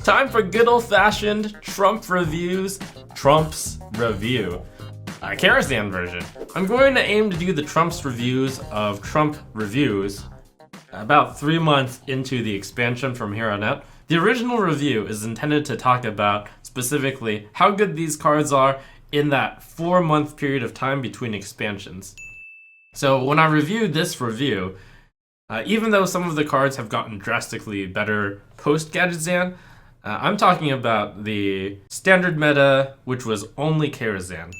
Time for good old-fashioned Trump reviews. Trump's review. Karazhan version. I'm going to aim to do the Trump's reviews of Trump reviews about 3 months into the expansion from here on out. The original review is intended to talk about specifically how good these cards are in that 4-month period of time between expansions. So when I reviewed this review, even though some of the cards have gotten drastically better post-Karazhan, I'm talking about the standard meta, which was only Karazhan.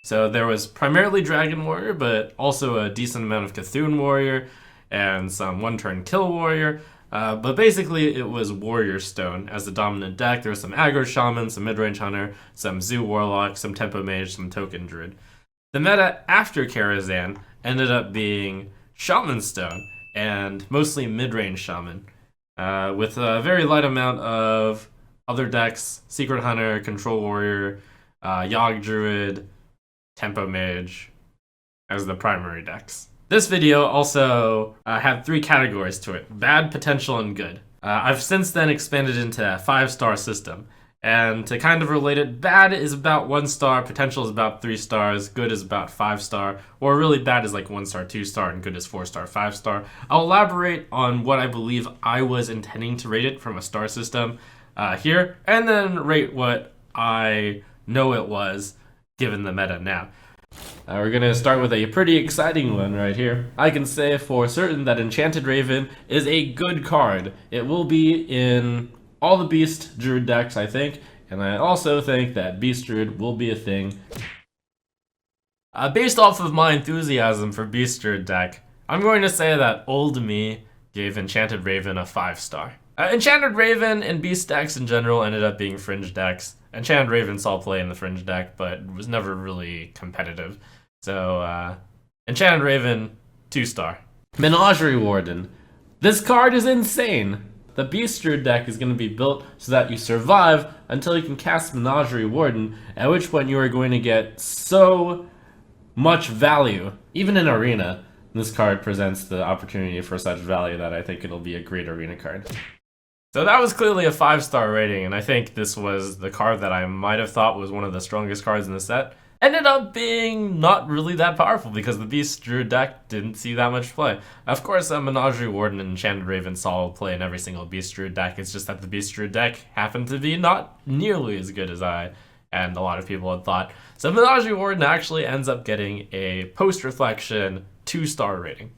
So there was primarily Dragon Warrior, but also a decent amount of Cthulhu Warrior and some one-turn Kill Warrior. But basically it was Warrior Stone as the dominant deck. There was some Aggro Shaman, some Midrange Hunter, some Zoo Warlock, some Tempo Mage, some Token Druid. The meta after Karazhan ended up being Shaman Stone and mostly mid-range Shaman, with a very light amount of other decks: Secret Hunter, Control Warrior, Yogg Druid, Tempo Mage as the primary decks. This video also had 3 categories to it: bad, potential, and good. I've since then expanded into a 5-star system. And to kind of relate it, bad is about 1 star, potential is about 3 stars, good is about 5 star, or really bad is like 1 star, 2 star, and good is 4 star, 5 star. I'll elaborate on what I believe I was intending to rate it from a star system here, and then rate what I know it was given the meta now. We're gonna start with a pretty exciting one right here. I can say for certain that Enchanted Raven is a good card. It will be in all the Beast Druid decks, I think, and I also think that Beast Druid will be a thing. Based off of my enthusiasm for Beast Druid deck, I'm going to say that old me gave Enchanted Raven a 5-star. Enchanted Raven and Beast decks in general ended up being fringe decks. Enchanted Raven saw play in the fringe deck, but was never really competitive. So, Enchanted Raven, 2-star. Menagerie Warden. This card is insane. The Beast Druid deck is going to be built so that you survive until you can cast Menagerie Warden, at which point you are going to get so much value. Even in Arena, this card presents the opportunity for such value that I think it'll be a great Arena card. So that was clearly a 5-star rating, and I think this was the card that I might have thought was one of the strongest cards in the set. Ended up being not really that powerful because the Beast Druid deck didn't see that much play. Of course, Menagerie Warden and Enchanted Raven saw play in every single Beast Druid deck. It's just that the Beast Druid deck happened to be not nearly as good as I and a lot of people had thought. So Menagerie Warden actually ends up getting a post-reflection 2-star rating.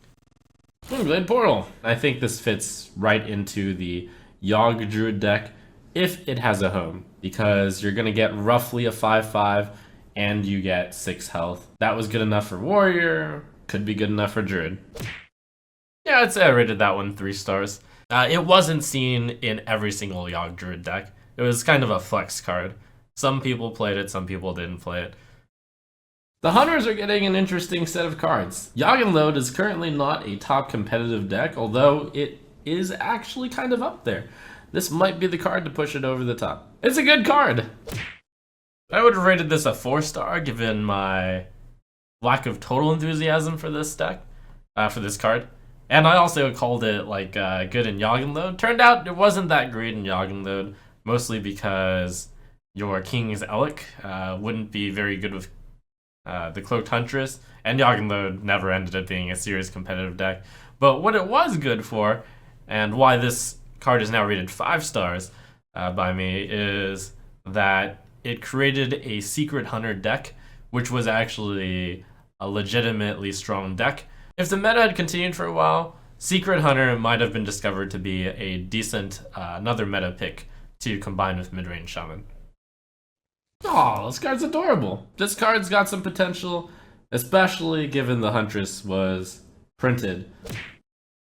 Blade Portal. I think this fits right into the Yogg Druid deck if it has a home, because you're going to get roughly a 5/5 and you get 6 health. That was good enough for Warrior, could be good enough for Druid. Yeah, I'd say I rated that one 3 stars. It wasn't seen in every single Yogg Druid deck. It was kind of a flex card. Some people played it, some people didn't play it. The Hunters are getting an interesting set of cards. Yogg Load is currently not a top competitive deck, although it is actually kind of up there. This might be the card to push it over the top. It's a good card! I would have rated this a 4-star given my lack of total enthusiasm for this deck, for this card. And I also called it like good in Yogg Load. Turned out it wasn't that great in Yogg Load, mostly because your King's Elec wouldn't be very good with the Cloaked Huntress, and Yogg Load never ended up being a serious competitive deck. But what it was good for, and why this card is now rated 5 stars by me, is that it created a Secret Hunter deck, which was actually a legitimately strong deck. If the meta had continued for a while, Secret Hunter might have been discovered to be a decent another meta pick to combine with Midrange Shaman. Oh, this card's adorable. This card's got some potential, especially given the Huntress was printed.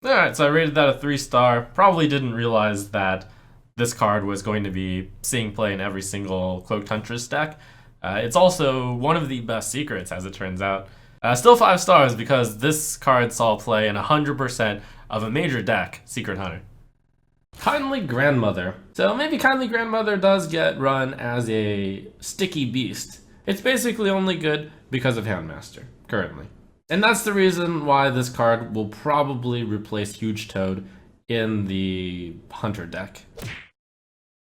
Alright, so I rated that a 3-star. Probably didn't realize that this card was going to be seeing play in every single Cloaked Huntress deck. It's also one of the best secrets, as it turns out. Still 5 stars because this card saw play in 100% of a major deck, Secret Hunter. Kindly Grandmother. So maybe Kindly Grandmother does get run as a sticky beast. It's basically only good because of Handmaster, currently. And that's the reason why this card will probably replace Huge Toad in the Hunter deck.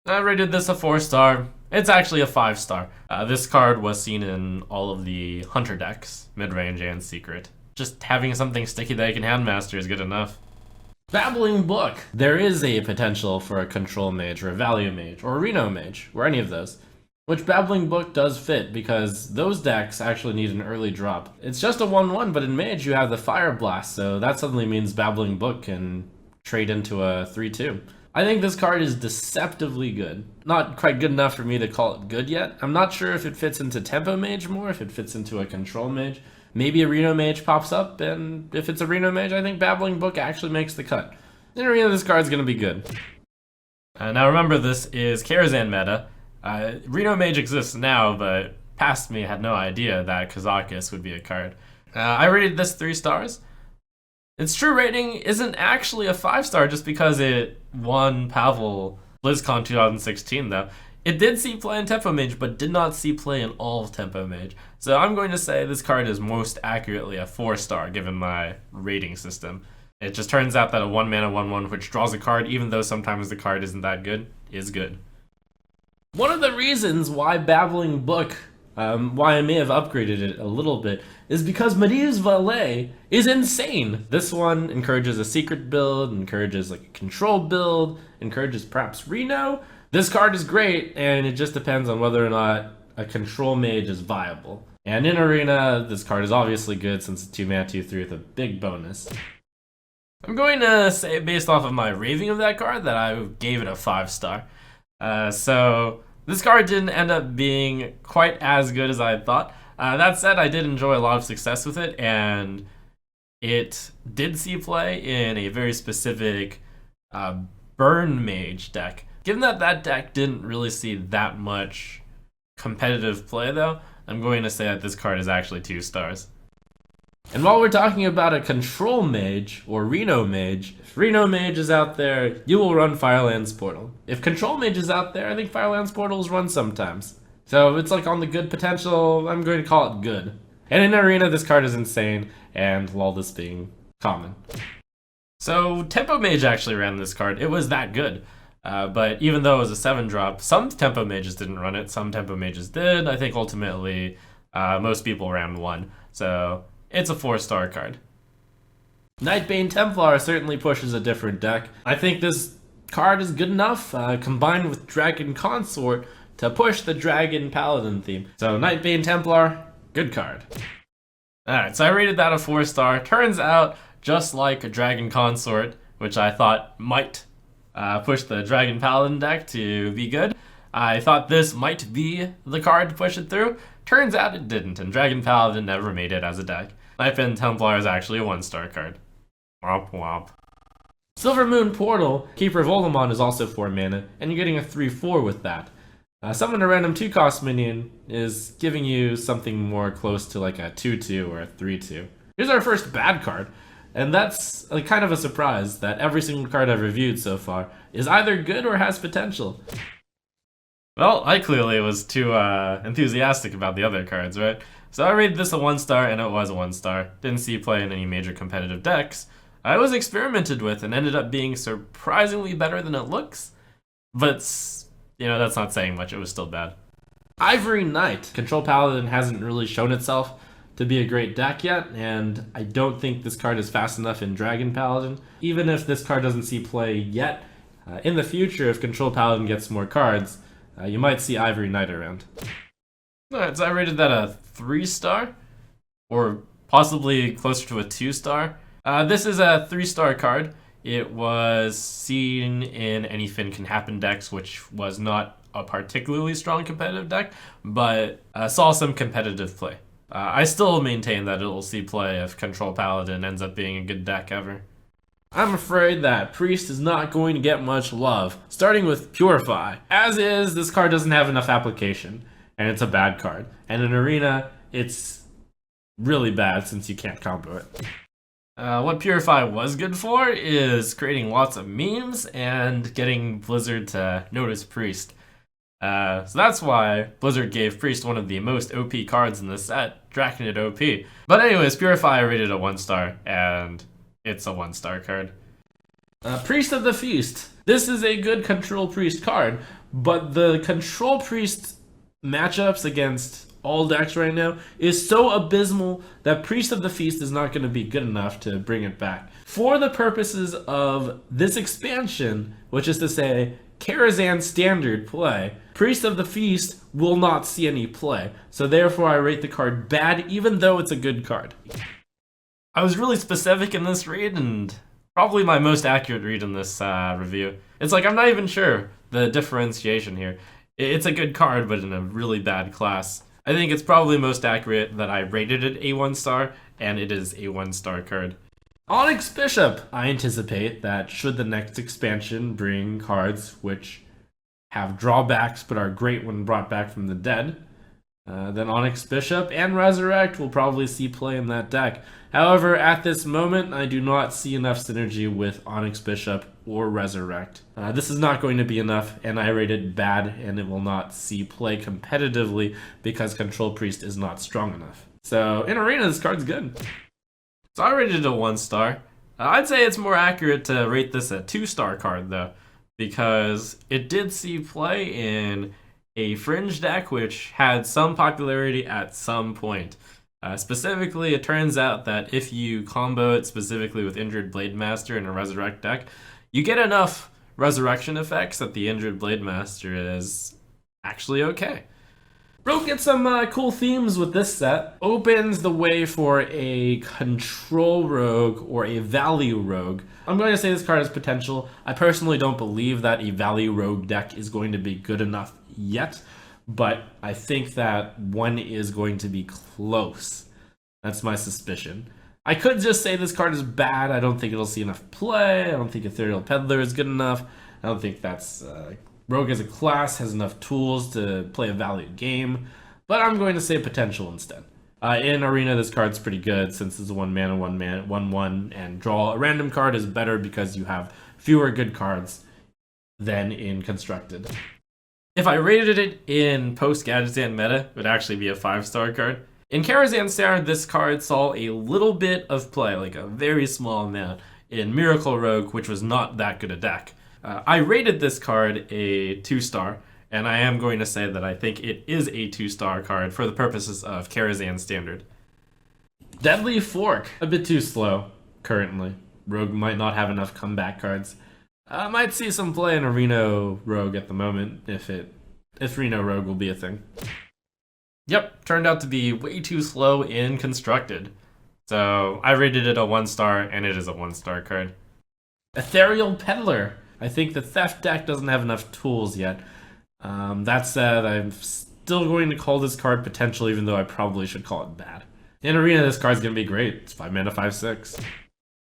I rated this a 4-star. It's actually a 5-star. This card was seen in all of the Hunter decks, mid-range and secret. Just having something sticky that you can handmaster is good enough. Babbling Book. There is a potential for a control mage or a value mage or a Reno mage, or any of those. Which Babbling Book does fit because those decks actually need an early drop. It's just a 1/1, but in mage you have the Fire Blast, so that suddenly means Babbling Book can trade into a 3/2. I think this card is deceptively good. Not quite good enough for me to call it good yet. I'm not sure if it fits into Tempo Mage more, if it fits into a Control Mage. Maybe a Reno Mage pops up, and if it's a Reno Mage, I think Babbling Book actually makes the cut. In Arena, this card's gonna be good. Now remember, this is Karazhan meta. Reno Mage exists now, but past me had no idea that Kazakus would be a card. I rated this 3 stars. Its true rating isn't actually a 5-star just because it won Pavel BlizzCon 2016 though. It did see play in Tempo Mage, but did not see play in all of Tempo Mage. So I'm going to say this card is most accurately a 4-star given my rating system. It just turns out that a 1-mana 1/1 which draws a card, even though sometimes the card isn't that good, is good. One of the reasons why Babbling Book, why I may have upgraded it a little bit, is because Medusae Valet is insane. This one encourages a secret build, encourages like a control build, encourages perhaps Reno. This card is great, and it just depends on whether or not a control mage is viable. And in Arena, this card is obviously good since it's 2-mana 2/3 with a big bonus. I'm going to say, based off of my raving of that card, that I gave it a 5-star. So this card didn't end up being quite as good as I had thought. That said, I did enjoy a lot of success with it, and it did see play in a very specific Burn Mage deck. Given that that deck didn't really see that much competitive play though, I'm going to say that this card is actually 2 stars. And while we're talking about a Control Mage, or Reno Mage, if Reno Mage is out there, you will run Firelands Portal. If Control Mage is out there, I think Firelands Portal is run sometimes. So it's like on the good potential, I'm going to call it good. And in Arena, this card is insane, and lol, this being common. So Tempo Mage actually ran this card. It was that good. But even though it was a 7-drop, some Tempo Mages didn't run it, some Tempo Mages did. I think ultimately, most people ran 1. So it's a 4-star card. Nightbane Templar certainly pushes a different deck. I think this card is good enough, combined with Dragon Consort, to push the Dragon Paladin theme. So Nightbane Templar, good card. Alright, so I rated that a 4-star. Turns out, just like a Dragon Consort, which I thought might push the Dragon Paladin deck to be good, I thought this might be the card to push it through. Turns out it didn't, and Dragon Paladin never made it as a deck. Nightbane Templar is actually a 1-star card. Womp womp. Silver Moon Portal, Keeper of Olamon, is also 4 mana, and you're getting a 3/4 with that. Summon a random 2-cost minion is giving you something more close to like a 2/2 or a 3/2. Here's our first bad card, and that's kind of a surprise that every single card I've reviewed so far is either good or has potential. Well, I clearly was too enthusiastic about the other cards, right? So I rated this a 1-star, and it was a 1-star. Didn't see play in any major competitive decks. I was experimented with and ended up being surprisingly better than it looks. But, you know, that's not saying much. It was still bad. Ivory Knight. Control Paladin hasn't really shown itself to be a great deck yet, and I don't think this card is fast enough in Dragon Paladin. Even if this card doesn't see play yet, in the future, if Control Paladin gets more cards, you might see Ivory Knight around. Alright, so I rated that a 3-star, or possibly closer to a 2-star. This is a 3-star card. It was seen in Anything Can Happen decks, which was not a particularly strong competitive deck, but saw some competitive play. I still maintain that it'll see play if Control Paladin ends up being a good deck ever. I'm afraid that Priest is not going to get much love, starting with Purify. As is, this card doesn't have enough application, and it's a bad card. And in Arena, it's really bad since you can't combo it. What Purify was good for is creating lots of memes and getting Blizzard to notice Priest. So that's why Blizzard gave Priest one of the most OP cards in the set, Draconid OP. But anyways, Purify I rated a 1-star, and it's a 1-star card. Priest of the Feast. This is a good control priest card, but the Control Priest matchups against all decks right now is so abysmal that Priest of the Feast is not going to be good enough to bring it back. For the purposes of this expansion, which is to say Karazhan standard play, Priest of the Feast will not see any play. So therefore I rate the card bad even though it's a good card. I was really specific in this read and probably my most accurate read in this review. It's like I'm not even sure the differentiation here. It's a good card but in a really bad class. I think it's probably most accurate that I rated it a 1 star and it is a 1 star card. Onyx Bishop! I anticipate that should the next expansion bring cards which have drawbacks but are great when brought back from the dead, then Onyx Bishop and Resurrect will probably see play in that deck. However, at this moment, I do not see enough synergy with Onyx Bishop or Resurrect. This is not going to be enough, and I rate it bad, and it will not see play competitively because Control Priest is not strong enough. So, in Arena, this card's good. So I rated it a 1 star. I'd say it's more accurate to rate this a 2 star card, though, because it did see play in a fringe deck which had some popularity at some point. Specifically, it turns out that if you combo it specifically with Injured Blade Master in a Resurrect deck, you get enough resurrection effects that the Injured Blade Master is actually okay. Rogue gets some cool themes with this set. Opens the way for a control rogue or a value rogue. I'm going to say this card has potential. I personally don't believe that a value rogue deck is going to be good enough yet, but I think that one is going to be close. That's my suspicion. I could just say this card is bad. I don't think it'll see enough play. I don't think Ethereal Peddler is good enough. I don't think that's Rogue as a class has enough tools to play a valued game, but I'm going to say potential instead. In Arena, this card's pretty good since it's a 1-mana, 1-1, and draw a random card is better because you have fewer good cards than in Constructed. If I rated it in post-Karazhan meta, it would actually be a 5-star card. In Karazhan Standard, this card saw a little bit of play, like a very small amount, in Miracle Rogue, which was not that good a deck. I rated this card a 2-star, and I am going to say that I think it is a 2-star card for the purposes of Karazhan Standard. Deadly Fork, a bit too slow currently. Rogue might not have enough comeback cards. Might see some play in Reno Rogue at the moment, if Reno Rogue will be a thing. Yep, turned out to be way too slow in Constructed. So I rated it a 1-star, and it is a 1-star card. Ethereal Peddler. I think the Theft deck doesn't have enough tools yet. That said, I'm still going to call this card potential, even though I probably should call it bad. In Arena, this card's going to be great. It's 5 mana, 5/6.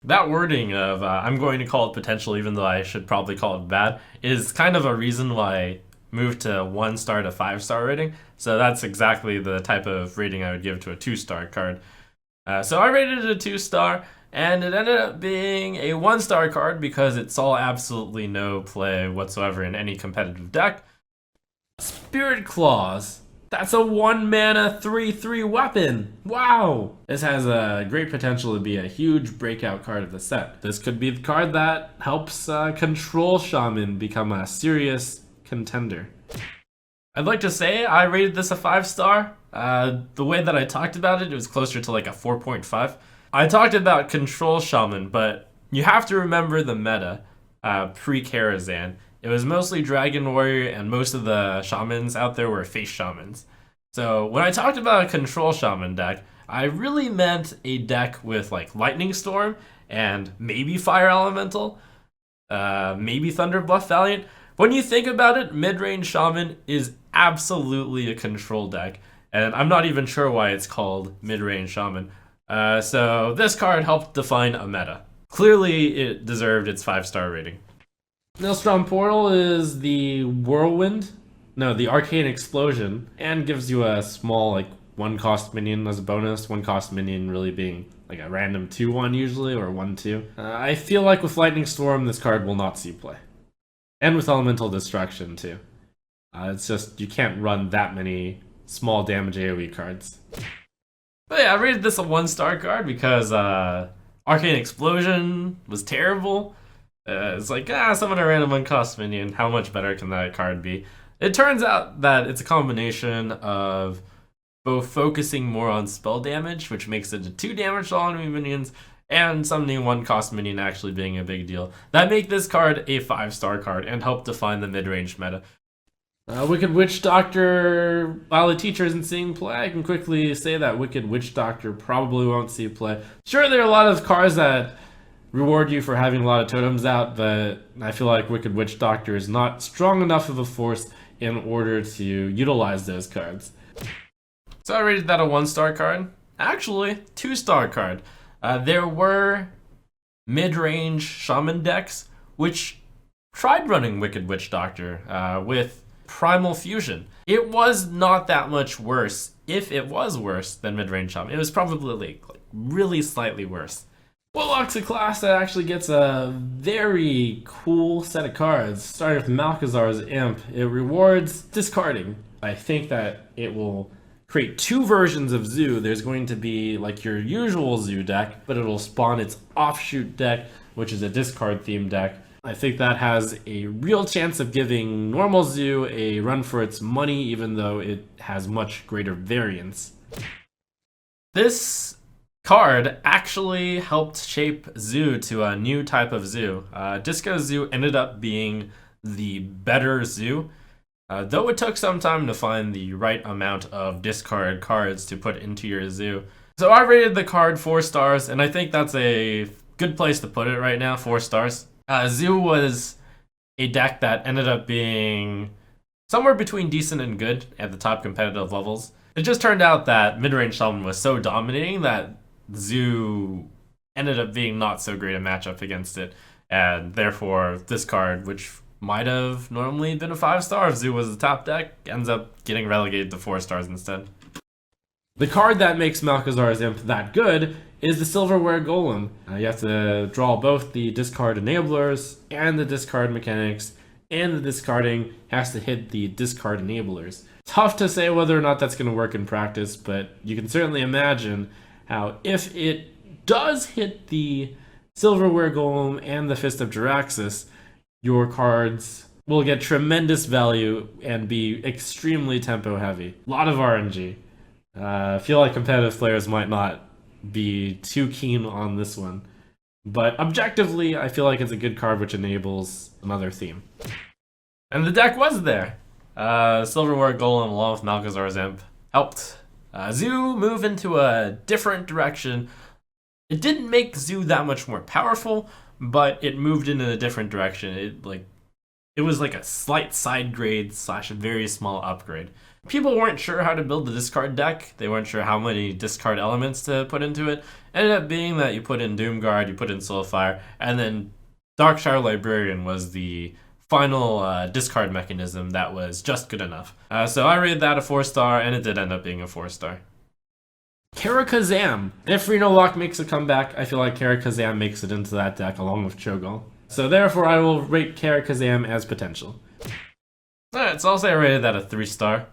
That wording of I'm going to call it potential, even though I should probably call it bad, is kind of a reason why I moved to 1-star to 5-star rating. So that's exactly the type of rating I would give to a 2-star card. So I rated it a 2-star. And it ended up being a 1-star card because it saw absolutely no play whatsoever in any competitive deck. Spirit Claws. That's a 1-mana 3/3 weapon. Wow! This has a great potential to be a huge breakout card of the set. This could be the card that helps Control Shaman become a serious contender. I'd like to say I rated this a 5-star. The way that I talked about it, it was closer to like a 4.5. I talked about Control Shaman, but you have to remember the meta pre-Karazhan. It was mostly Dragon Warrior, and most of the shamans out there were face shamans. So when I talked about a Control Shaman deck, I really meant a deck with like Lightning Storm and maybe Fire Elemental, maybe Thunder Bluff Valiant. When you think about it, mid-range Shaman is absolutely a control deck, and I'm not even sure why it's called mid-range Shaman. So this card helped define a meta. Clearly, it deserved its 5-star rating. Maelstrom Portal is the the Arcane Explosion, and gives you a small, like, 1-cost minion as a bonus. 1-cost minion really being, like, a random 2/1 usually, or 1/2. I feel like with Lightning Storm, this card will not see play. And with Elemental Destruction, too. It's just, you can't run that many small damage AoE cards. But yeah, I rated this a 1-star card because Arcane Explosion was terrible. It's like, summon a random uncost minion. How much better can that card be? It turns out that it's a combination of both focusing more on spell damage, which makes it a 2 damage to all enemy minions, and summoning 1 cost minion actually being a big deal. That make this card a 5-star card and help define the mid-range meta. Wicked Witch Doctor, while the teacher isn't seeing play, I can quickly say that Wicked Witch Doctor probably won't see play. Sure, there are a lot of cards that reward you for having a lot of totems out, but I feel like Wicked Witch Doctor is not strong enough of a force in order to utilize those cards. So I rated that a 1-star card. Actually, 2-star card. There were mid-range Shaman decks which tried running Wicked Witch Doctor with Primal Fusion. It was not that much worse, if it was worse than mid-range Shaman. It was probably like really slightly worse. Warlock's a class that actually gets a very cool set of cards, starting with Malchezaar's Imp. It rewards discarding. I think that it will create 2 versions of Zoo. There's going to be like your usual Zoo deck, but it'll spawn its offshoot deck, which is a discard themed deck. I think that has a real chance of giving normal Zoo a run for its money, even though it has much greater variance. This card actually helped shape Zoo to a new type of Zoo. Disco Zoo ended up being the better Zoo, though it took some time to find the right amount of discard cards to put into your Zoo. So I rated the card 4 stars, and I think that's a good place to put it right now, 4 stars. Zoo was a deck that ended up being somewhere between decent and good at the top competitive levels. It just turned out that mid-range Shaman was so dominating that Zoo ended up being not so great a matchup against it, and therefore this card, which might have normally been a 5-star if Zoo was the top deck, ends up getting relegated to 4 stars instead. The card that makes Malchezaar's Imp that good is the Silverware Golem. You have to draw both the discard enablers and the discard mechanics, and the discarding has to hit the discard enablers. Tough to say whether or not that's going to work in practice, but you can certainly imagine how if it does hit the Silverware Golem and the Fist of Jaraxxus, your cards will get tremendous value and be extremely tempo heavy. A lot of RNG. I feel like competitive players might not be too keen on this one, but objectively I feel like it's a good card which enables another theme. And the deck was there. Silverware Golem along with Malchezaar's Imp helped Zoo move into a different direction. It didn't make Zoo that much more powerful, but it moved in a different direction. It was like a slight side grade / very small upgrade. People weren't sure how to build the discard deck. They weren't sure how many discard elements to put into it. Ended up being that you put in Doomguard, you put in Soulfire, and then Darkshire Librarian was the final discard mechanism that was just good enough. So I rated that a 4-star, and it did end up being a 4-star. Karazhan. If Reno Lock makes a comeback, I feel like Karazhan makes it into that deck along with Cho'Gall. So therefore I will rate Karazhan as potential. Alright, so I'll say I rated that a 3-star.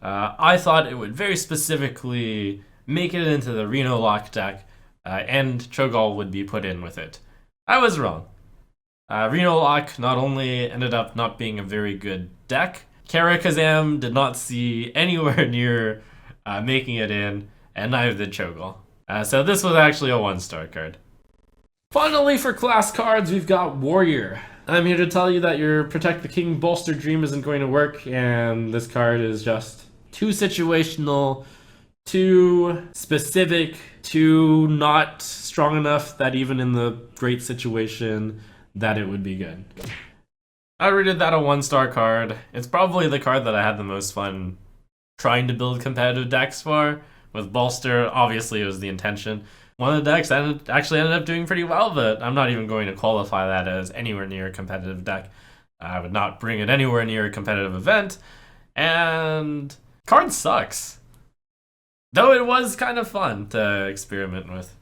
I thought it would very specifically make it into the Reno Lock deck, and Cho'Gall would be put in with it. I was wrong. Reno Lock not only ended up not being a very good deck, Karazhan did not see anywhere near making it in, and neither did Cho'Gall. So this was actually a 1-star card. Finally, for class cards, we've got Warrior. I'm here to tell you that your Protect the King Bolster Dream isn't going to work, and this card is just too situational, too specific, too not strong enough that even in the great situation that it would be good. I rated that a 1-star card. It's probably the card that I had the most fun trying to build competitive decks for. With Bolster, obviously it was the intention. One of the decks actually ended up doing pretty well, but I'm not even going to qualify that as anywhere near a competitive deck. I would not bring it anywhere near a competitive event, and card sucks. Though it was kind of fun to experiment with.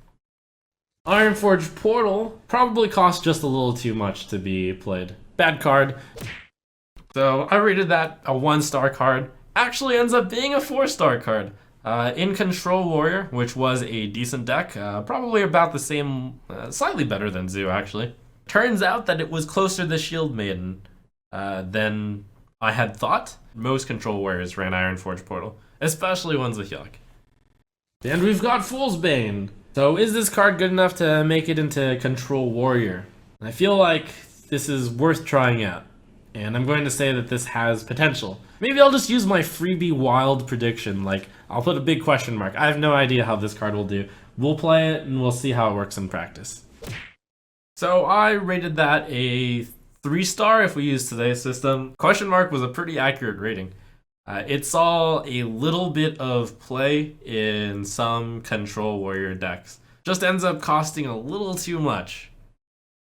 Ironforge Portal probably cost just a little too much to be played. Bad card. So I rated that a 1-star card. Actually ends up being a 4-star card. In Control Warrior, which was a decent deck, probably about the same, slightly better than Zoo actually. Turns out that it was closer to the Shield Maiden than I had thought. Most control warriors ran Ironforge Portal, especially ones with Yuck. And we've got Fool's Bane. So is this card good enough to make it into Control Warrior? I feel like this is worth trying out, and I'm going to say that this has potential. Maybe I'll just use my freebie wild prediction, like I'll put a big question mark. I have no idea how this card will do. We'll play it and we'll see how it works in practice. So I rated that a 3-star if we use today's system. Question mark was a pretty accurate rating. It saw a little bit of play in some Control Warrior decks. Just ends up costing a little too much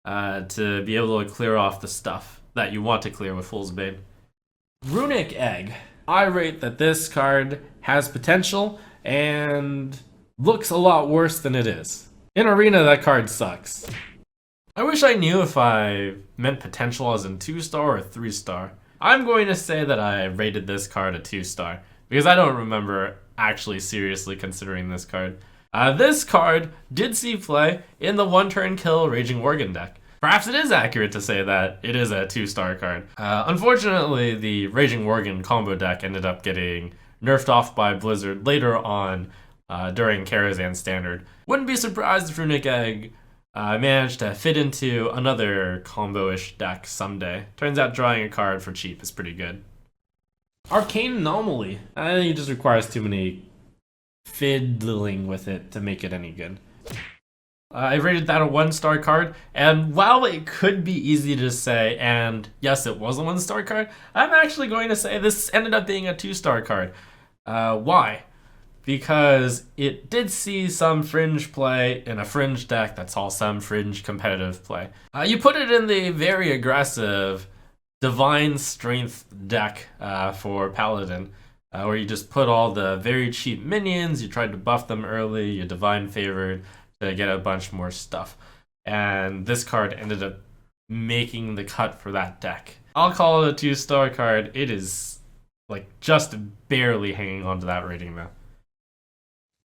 to be able to clear off the stuff that you want to clear with Fool's Bane. Runic Egg. I rate that this card has potential and looks a lot worse than it is. In Arena, that card sucks. I wish I knew if I meant potential as in 2-star or 3-star. I'm going to say that I rated this card a 2-star, because I don't remember actually seriously considering this card. This card did see play in the 1-turn kill Raging Worgen deck. Perhaps it is accurate to say that it is a 2-star card. Unfortunately, the Raging Worgen combo deck ended up getting nerfed off by Blizzard later on during Karazhan Standard. Wouldn't be surprised if Runic Egg managed to fit into another combo-ish deck someday. Turns out drawing a card for cheap is pretty good. Arcane Anomaly. I think it just requires too many fiddling with it to make it any good. I rated that a 1-star card, and while it could be easy to say, and yes, it was a 1-star card, I'm actually going to say this ended up being a 2-star card. Why? Because it did see some fringe play in a fringe deck that saw some fringe competitive play. You put it in the very aggressive Divine Strength deck for Paladin, where you just put all the very cheap minions, you tried to buff them early, you Divine Favored to get a bunch more stuff. And this card ended up making the cut for that deck. I'll call it a 2-star card. It is like just barely hanging on to that rating though.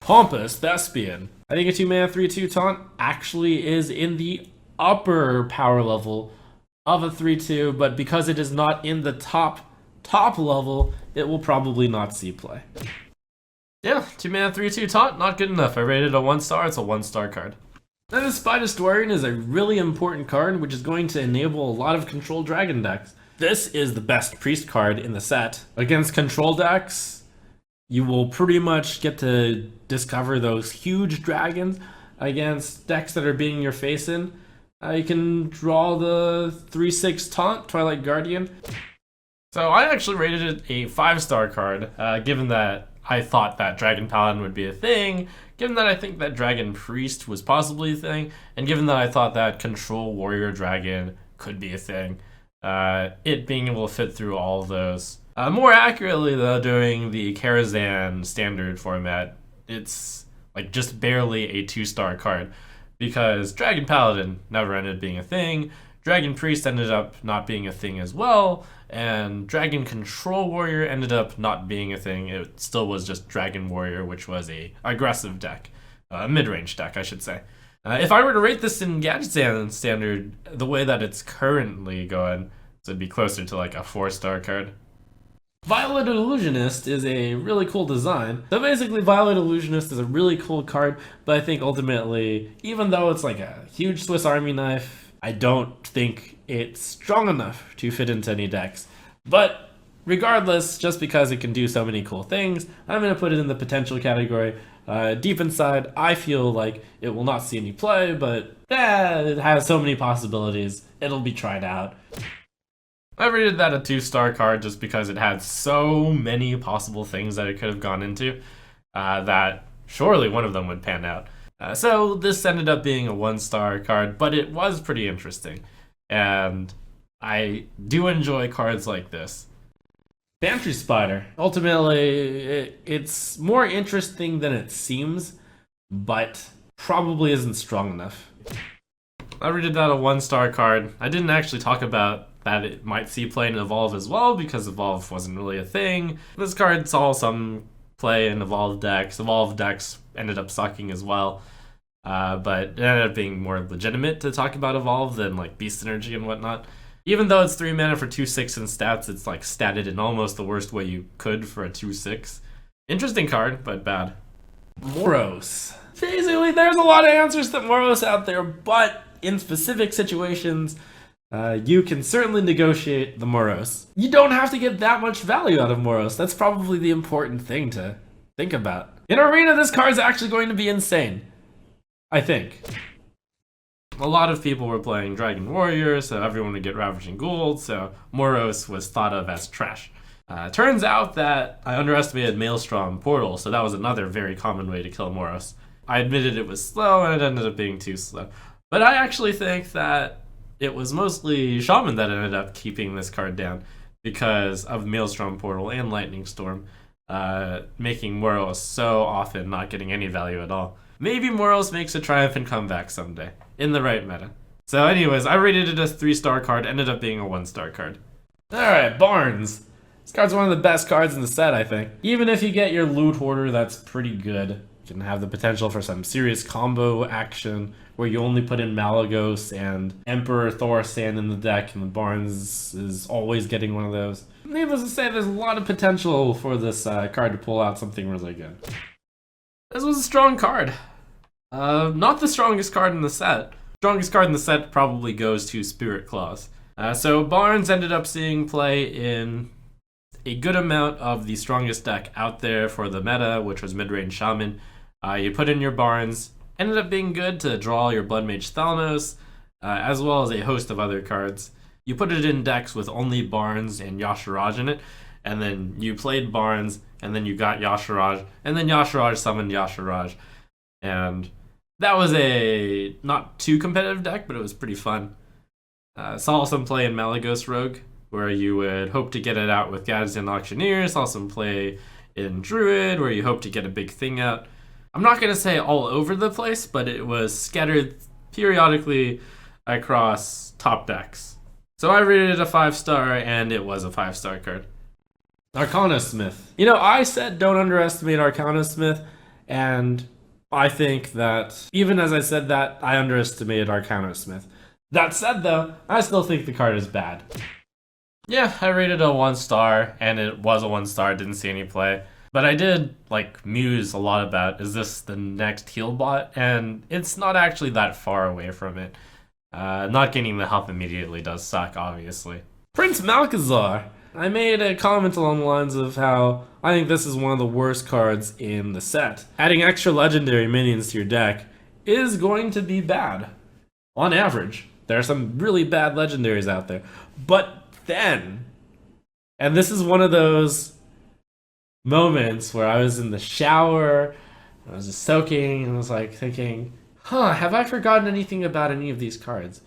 Pompous Thespian. I think a 2-mana 3/2 taunt actually is in the upper power level of a 3/2, but because it is not in the top level, it will probably not see play. Yeah, 2-mana 3/2 taunt, not good enough. I rated a 1-star, it's a 1-star card. Then the Spidestorian is a really important card, which is going to enable a lot of control dragon decks. This is the best priest card in the set. Against control decks, you will pretty much get to discover those huge dragons. Against decks that are beating your face in, you can draw the 3/6 taunt, Twilight Guardian. So I actually rated it a 5-star card, given that I thought that Dragon Paladin would be a thing, given that I think that Dragon Priest was possibly a thing, and given that I thought that Control Warrior Dragon could be a thing. It being able to fit through all of those. More accurately though, during the Karazhan standard format, it's like just barely a 2-star card, because Dragon Paladin never ended up being a thing, Dragon Priest ended up not being a thing as well, and Dragon Control Warrior ended up not being a thing. It still was just Dragon Warrior, which was a aggressive deck, a mid-range deck I should say. If I were to rate this in Karazhan standard the way that it's currently going, so it'd be closer to like a 4-star card. Violet Illusionist is a really cool design. So basically Violet Illusionist is a really cool card, but I think ultimately, even though it's like a huge Swiss Army knife, I don't think it's strong enough to fit into any decks. But regardless, just because it can do so many cool things, I'm going to put it in the potential category. Deep inside, I feel like it will not see any play, but it has so many possibilities, it'll be tried out. I rated that a 2-star card just because it had so many possible things that it could have gone into that surely one of them would pan out. So this ended up being a 1-star card, but it was pretty interesting. And I do enjoy cards like this. Pantry Spider. Ultimately, it's more interesting than it seems, but probably isn't strong enough. I rated that a 1-star card. I didn't actually talk about that it might see play in Evolve as well, because Evolve wasn't really a thing. This card saw some play in Evolve decks. Evolve decks ended up sucking as well. but it ended up being more legitimate to talk about Evolve than like Beast Energy and whatnot. Even though it's 3 mana for 2/6 in stats, it's like statted in almost the worst way you could for a 2/6. Interesting card, but bad. Moros. Basically, there's a lot of answers to Moros out there, but in specific situations, you can certainly negotiate the Moros. You don't have to get that much value out of Moros. That's probably the important thing to think about. In Arena, this card's actually going to be insane. I think. A lot of people were playing Dragon Warrior, so everyone would get Ravaging Gold, so Moros was thought of as trash. Turns out that I underestimated Maelstrom Portal, so that was another very common way to kill Moros. I admitted it was slow, and it ended up being too slow. But I actually think that it was mostly Shaman that ended up keeping this card down because of Maelstrom Portal and Lightning Storm, making Moros so often not getting any value at all. Maybe Moros makes a triumphant comeback someday, in the right meta. So anyways, I rated it a 3-star card, ended up being a 1-star card. Alright, Barnes. This card's one of the best cards in the set, I think. Even if you get your Loot Hoarder, that's pretty good. You can have the potential for some serious combo action, where you only put in Malagos and Emperor Thorsan in the deck, and the Barnes is always getting one of those. Needless to say, there's a lot of potential for this card to pull out something really good. This was a strong card. Not the strongest card in the set. Strongest card in the set probably goes to Spirit Claws. So Barnes ended up seeing play in a good amount of the strongest deck out there for the meta, which was mid-range Shaman. You put in your Barnes, ended up being good to draw your Blood Mage Thalnos, as well as a host of other cards. You put it in decks with only Barnes and Yashiraj in it, and then you played Barnes, and then you got Yashiraj, and then Yashiraj summoned Yashiraj. And that was a not too competitive deck, but it was pretty fun. Saw some play in Malagos Rogue, where you would hope to get it out with Karazhan Auctioneer. Saw some play in Druid, where you hope to get a big thing out. I'm not going to say all over the place, but it was scattered periodically across top decks. So I rated it a 5-star, and it was a 5-star card. Arcana Smith. You know, I said don't underestimate Arcana Smith, and I think that, even as I said that, I underestimated Arcana Smith. That said, though, I still think the card is bad. Yeah, I rated it a 1-star, and it was a 1-star, didn't see any play. But I did, muse a lot about, is this the next heal bot? And it's not actually that far away from it. Not getting the help immediately does suck, obviously. Prince Malchezaar. I made a comment along the lines of how I think this is one of the worst cards in the set. Adding extra legendary minions to your deck is going to be bad. On average. There are some really bad legendaries out there. But then, and this is one of those moments where I was in the shower, I was just soaking, and I was thinking, have I forgotten anything about any of these cards?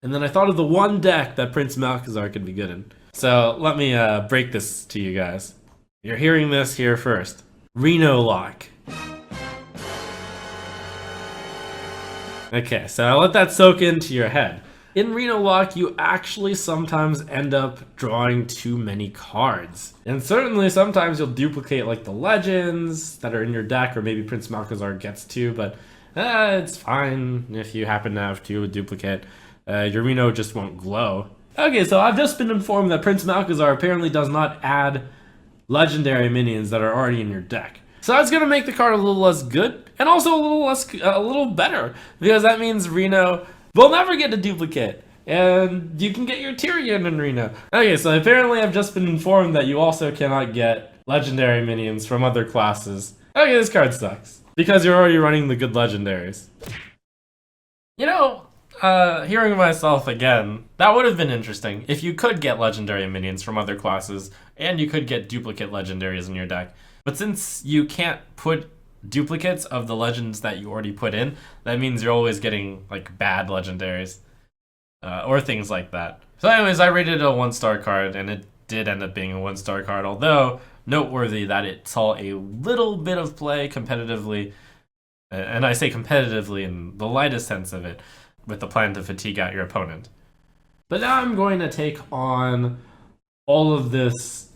And then I thought of the one deck that Prince Malchezaar could be good in. So let me break this to you guys. You're hearing this here first. Reno Lock. Okay, so I'll let that soak into your head. In Reno Lock, you actually sometimes end up drawing too many cards. And certainly sometimes you'll duplicate the legends that are in your deck, or maybe Prince Malchezaar gets to, but it's fine if you happen to have to duplicate. Your Reno just won't glow. Okay, so I've just been informed that Prince Malchezaar apparently does not add legendary minions that are already in your deck. So that's gonna make the card a little less good, and also a little better, because that means Reno will never get a duplicate, and you can get your Tyrion in Reno. Okay, so apparently I've just been informed that you also cannot get legendary minions from other classes. Okay, this card sucks, because you're already running the good legendaries. You know, hearing myself again, that would have been interesting if you could get legendary minions from other classes, and you could get duplicate legendaries in your deck. But since you can't put duplicates of the legends that you already put in, that means you're always getting bad legendaries or things like that. So anyways, I rated it a 1-star card, and it did end up being a 1-star card, although noteworthy that it saw a little bit of play competitively, and I say competitively in the lightest sense of it, with the plan to fatigue out your opponent. But now I'm going to take on all of this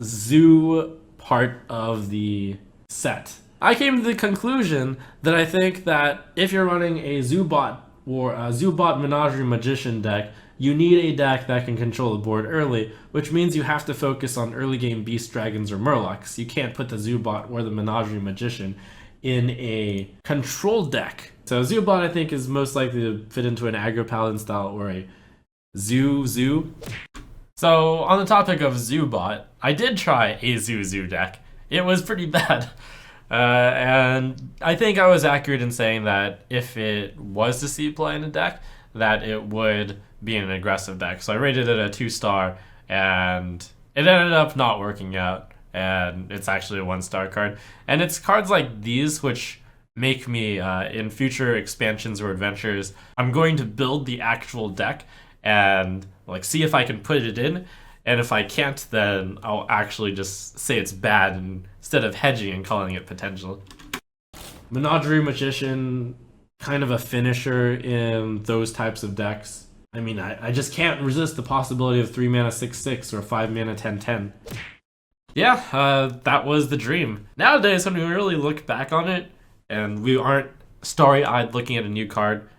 zoo part of the set. I came to the conclusion that I think that if you're running a Zubot or a Zubot Menagerie Magician deck, you need a deck that can control the board early, which means you have to focus on early game Beast Dragons or Murlocs. You can't put the Zubot or the Menagerie Magician in a control deck. So Zubot, I think, is most likely to fit into an aggro paladin style or a Zoo. So on the topic of Zubot, I did try a Zoo deck. It was pretty bad. And I think I was accurate in saying that if it was to see play in a deck, that it would be an aggressive deck. So I rated it a 2-star, and it ended up not working out. And it's actually a 1-star card. And it's cards like these which make me, in future expansions or adventures, I'm going to build the actual deck and like see if I can put it in. And if I can't, then I'll actually just say it's bad instead of hedging and calling it potential. Menagerie Magician, kind of a finisher in those types of decks. I mean, I just can't resist the possibility of 3 mana 6/6 or 5 mana 10/10. Yeah, that was the dream. Nowadays, when we really look back on it, and we aren't starry-eyed looking at a new card,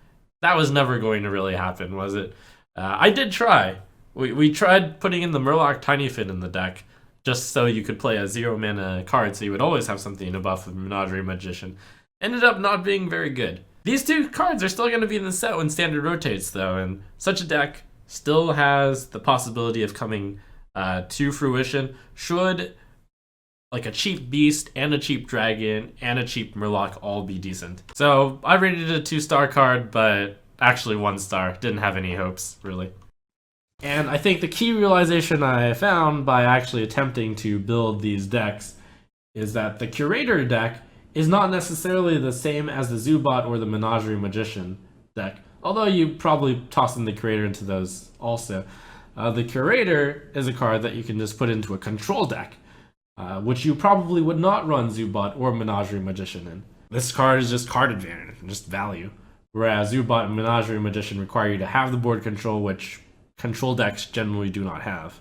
that was never going to really happen, was it? I did try. We tried putting in the Murloc Tiny Fin in the deck, just so you could play a 0-mana card, so you would always have something to buff with Menagerie Magician. Ended up not being very good. These two cards are still going to be in the set when Standard rotates, though, and such a deck still has the possibility of coming to fruition should like a cheap Beast and a cheap Dragon and a cheap Murloc all be decent. So I rated it a 2-star card, but actually 1-star. Didn't have any hopes, really. And I think the key realization I found by actually attempting to build these decks is that the Curator deck is not necessarily the same as the Zubot or the Menagerie Magician deck, although you probably toss in the Curator into those also. The Curator is a card that you can just put into a control deck, which you probably would not run Zubot or Menagerie Magician in. This card is just card advantage, just value. Whereas Zubot and Menagerie Magician require you to have the board control, which control decks generally do not have.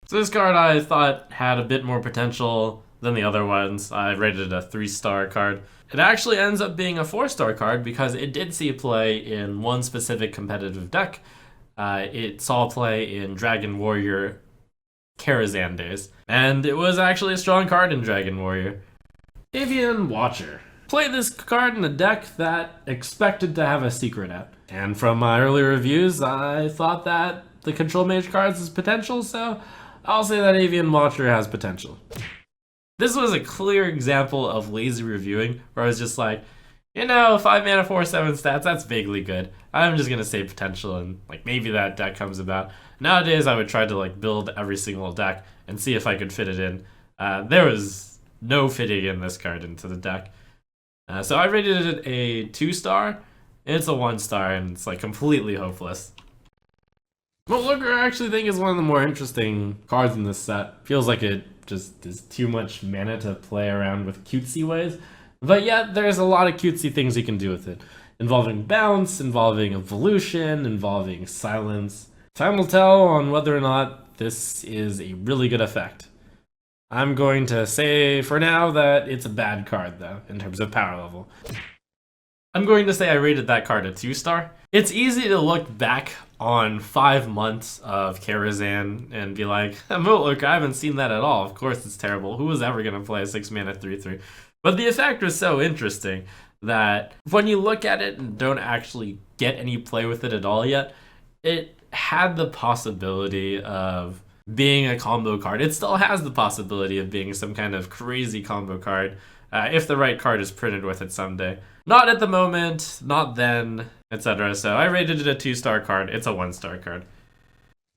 So this card I thought had a bit more potential than the other ones. I rated it a 3-star card. It actually ends up being a 4-star card because it did see play in one specific competitive deck. It saw play in Dragon Warrior Karazhan days, and it was actually a strong card in Dragon Warrior. Avian Watcher. Play this card in a deck that expected to have a secret out. And from my earlier reviews, I thought that the Control Mage cards has potential, so I'll say that Avian Watcher has potential. This was a clear example of lazy reviewing, where I was just like, 5 mana 4/7 stats, that's vaguely good. I'm just gonna say potential and like maybe that deck comes about. Nowadays I would try to like build every single deck and see if I could fit it in. There was no fitting in this card into the deck. So I rated it a 2-star. It's a 1-star and it's like completely hopeless. Well, Looker I actually think is one of the more interesting cards in this set. Feels like it just is too much mana to play around with cutesy ways. But yet, there's a lot of cutesy things you can do with it. Involving bounce, involving evolution, involving silence. Time will tell on whether or not this is a really good effect. I'm going to say for now that it's a bad card, though, in terms of power level. I'm going to say I rated that card a 2-star. It's easy to look back on 5 months of Karazhan and be like, look, I haven't seen that at all. Of course it's terrible. Who was ever going to play a 6-mana 3/3? But the effect was so interesting that when you look at it and don't actually get any play with it at all yet, it had the possibility of being a combo card. It still has the possibility of being some kind of crazy combo card if the right card is printed with it someday. Not at the moment, not then, etc. So I rated it a 2-star card. It's a 1-star card.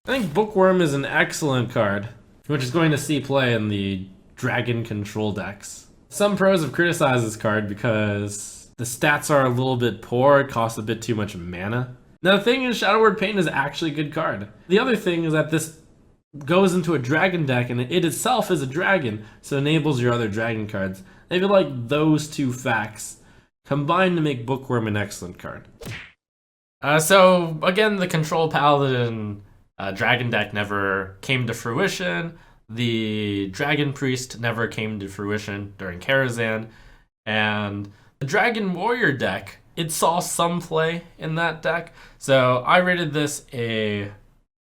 I think Bookworm is an excellent card, which is going to see play in the Dragon control decks. Some pros have criticized this card because the stats are a little bit poor, it costs a bit too much mana. Now the thing is, Shadow Word Pain is actually a good card. The other thing is that this goes into a dragon deck and it itself is a dragon, so it enables your other dragon cards. I feel like those two facts combine to make Bookworm an excellent card. So again, the Control Paladin dragon deck never came to fruition. The Dragon Priest never came to fruition during Karazhan, and the Dragon Warrior deck, it saw some play in that deck. So I rated this a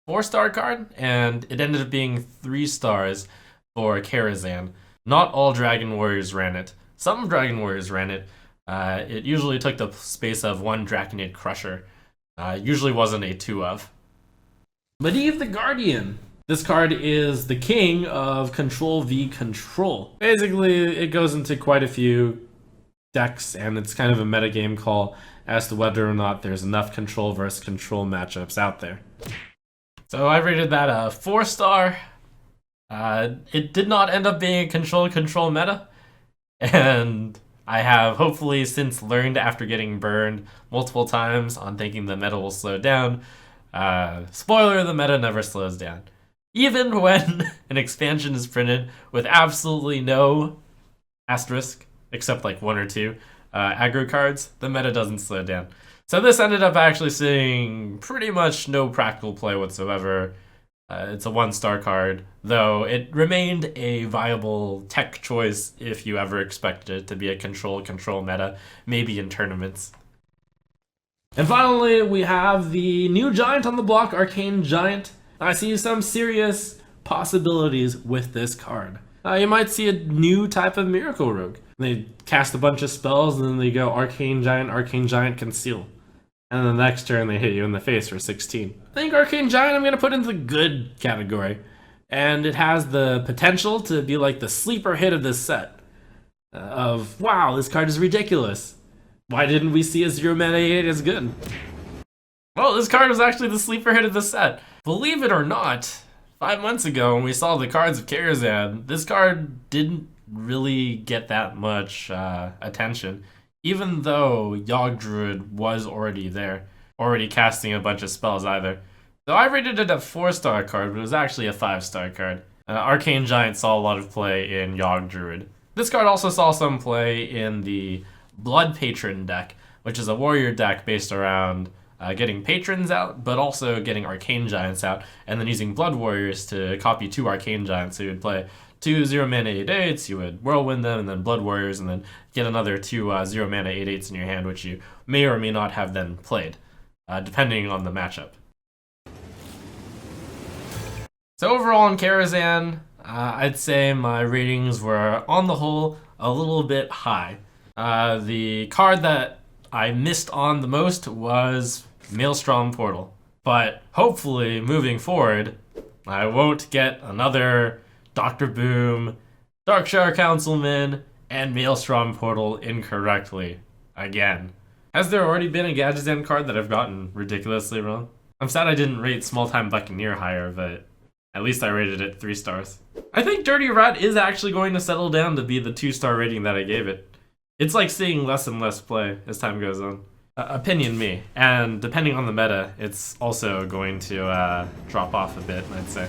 4-star card, and it ended up being 3 stars for Karazhan. Not all Dragon Warriors ran it. Some Dragon Warriors ran it. It usually took the space of 1 Draconid Crusher. Usually wasn't a 2 of. Medivh the Guardian. This card is the king of Control v Control. Basically, it goes into quite a few decks, and it's kind of a metagame call as to whether or not there's enough control versus control matchups out there. So I rated that a 4-star. It did not end up being a control meta, and I have hopefully since learned after getting burned multiple times on thinking the meta will slow down. Spoiler, the meta never slows down. Even when an expansion is printed with absolutely no asterisk, except like 1 or 2 aggro cards, the meta doesn't slow down. So this ended up actually seeing pretty much no practical play whatsoever. It's a 1-star card, though it remained a viable tech choice if you ever expected it to be a control meta, maybe in tournaments. And finally, we have the new giant on the block, Arcane Giant. I see some serious possibilities with this card. You might see a new type of Miracle Rogue. They cast a bunch of spells and then they go Arcane Giant, Conceal. And then the next turn they hit you in the face for 16. I think Arcane Giant I'm going to put into the good category. And it has the potential to be like the sleeper hit of this set. Wow, this card is ridiculous. Why didn't we see a 0-mana 8 as good? Well, this card was actually the sleeper hit of the set. Believe it or not, 5 months ago when we saw the cards of Karazhan, this card didn't really get that much attention, even though Yogg Druid was already there, already casting a bunch of spells either. So I rated it a 4-star card, but it was actually a 5-star card. Arcane Giant saw a lot of play in Yogg Druid. This card also saw some play in the Blood Patron deck, which is a warrior deck based around getting patrons out, but also getting Arcane Giants out, and then using Blood Warriors to copy 2 Arcane Giants. So you would play 2 0-mana 8/8s, you would Whirlwind them, and then Blood Warriors, and then get another 2 0-mana 8/8s in your hand, which you may or may not have then played, depending on the matchup. So overall in Karazhan, I'd say my ratings were, on the whole, a little bit high. The card that I missed on the most was Maelstrom Portal. But hopefully, moving forward, I won't get another Dr. Boom, Darkshire Councilman, and Maelstrom Portal incorrectly again. Has there already been a Gadgetzan card that I've gotten ridiculously wrong? I'm sad I didn't rate Small Time Buccaneer higher, but at least I rated it 3 stars. I think Dirty Rat is actually going to settle down to be the 2-star rating that I gave it. It's like seeing less and less play as time goes on. Opinion me, and depending on the meta, it's also going to drop off a bit, I'd say.